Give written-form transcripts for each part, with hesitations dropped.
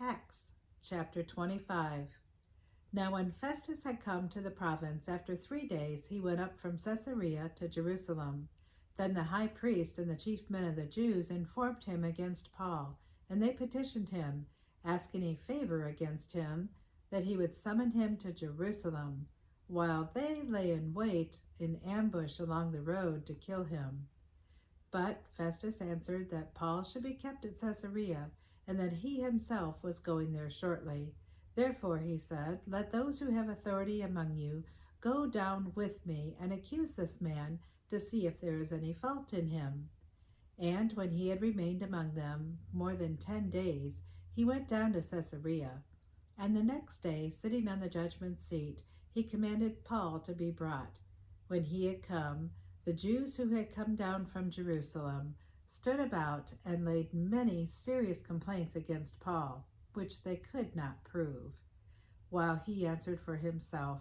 Acts chapter 25. Now when Festus had come to the province, after 3 days he went up from Caesarea to Jerusalem. Then the high priest and the chief men of the Jews informed him against Paul, and they petitioned him, asking a favor against him, that he would summon him to Jerusalem, while they lay in wait in ambush along the road to kill him. But Festus answered that Paul should be kept at Caesarea, and that he himself was going there shortly. Therefore, he said, let those who have authority among you go down with me and accuse this man to see if there is any fault in him. And when he had remained among them more than 10 days, he went down to Caesarea. And the next day, sitting on the judgment seat, he commanded Paul to be brought. When he had come, the Jews who had come down from Jerusalem stood about and laid many serious complaints against Paul, which they could not prove, while he answered for himself,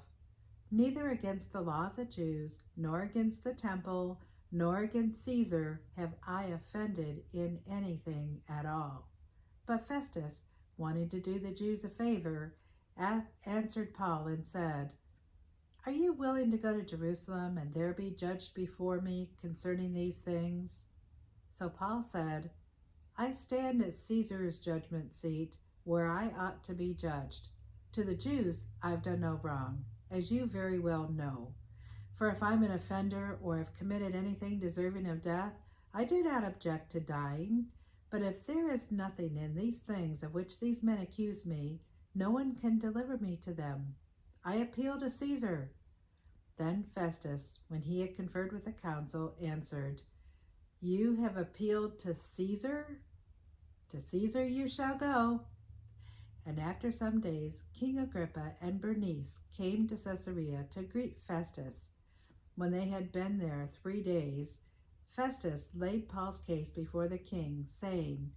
neither against the law of the Jews, nor against the temple, nor against Caesar have I offended in anything at all. But Festus, wanting to do the Jews a favor, answered Paul and said, are you willing to go to Jerusalem and there be judged before me concerning these things? So Paul said, I stand at Caesar's judgment seat, where I ought to be judged. To the Jews I've done no wrong, as you very well know. For if I'm an offender or have committed anything deserving of death, I do not object to dying. But if there is nothing in these things of which these men accuse me, no one can deliver me to them. I appeal to Caesar. Then Festus, when he had conferred with the council, answered, you have appealed to Caesar? To Caesar you shall go. And after some days, King Agrippa and Bernice came to Caesarea to greet Festus. When they had been there 3 days, Festus laid Paul's case before the king, saying,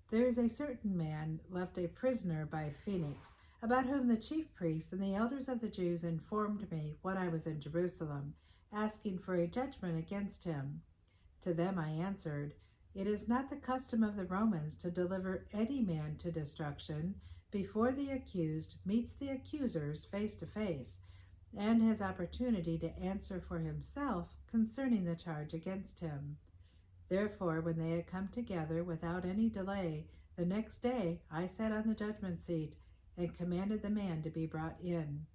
there is a certain man left a prisoner by Phoenix, about whom the chief priests and the elders of the Jews informed me when I was in Jerusalem, asking for a judgment against him. To them I answered, it is not the custom of the Romans to deliver any man to destruction before the accused meets the accusers face to face, and has opportunity to answer for himself concerning the charge against him. Therefore, when they had come together without any delay, the next day I sat on the judgment seat and commanded the man to be brought in.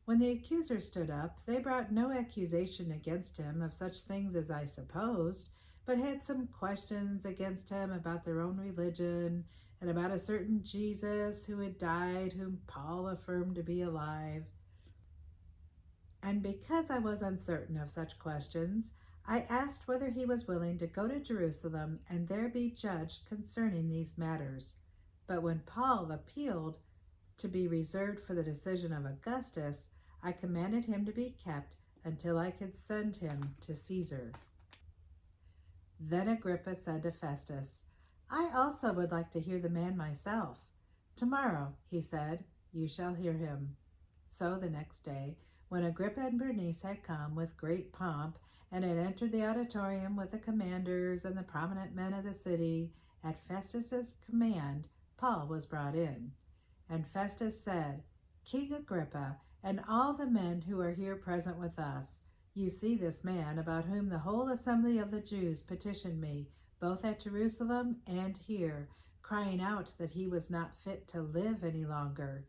When the accusers stood up, they brought no accusation against him of such things as I supposed, but had some questions against him about their own religion and about a certain Jesus who had died, whom Paul affirmed to be alive. And because I was uncertain of such questions, I asked whether he was willing to go to Jerusalem and there be judged concerning these matters. But when Paul appealed to be reserved for the decision of Augustus, I commanded him to be kept until I could send him to Caesar. Then Agrippa said to Festus, I also would like to hear the man myself. Tomorrow, he said, you shall hear him. So the next day, when Agrippa and Bernice had come with great pomp and had entered the auditorium with the commanders and the prominent men of the city, at Festus's command, Paul was brought in. And Festus said, King Agrippa, and all the men who are here present with us, you see this man about whom the whole assembly of the Jews petitioned me, both at Jerusalem and here, crying out that he was not fit to live any longer.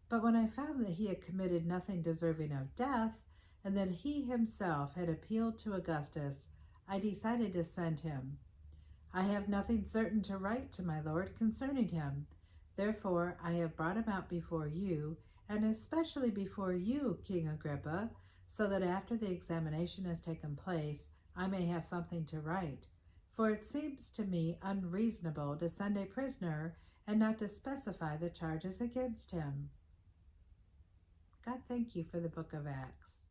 But when I found that he had committed nothing deserving of death, and that he himself had appealed to Augustus, I decided to send him. I have nothing certain to write to my lord concerning him. Therefore I have brought him out before you, and especially before you, King Agrippa, so that after the examination has taken place, I may have something to write. For it seems to me unreasonable to send a prisoner and not to specify the charges against him. God, thank you for the book of Acts.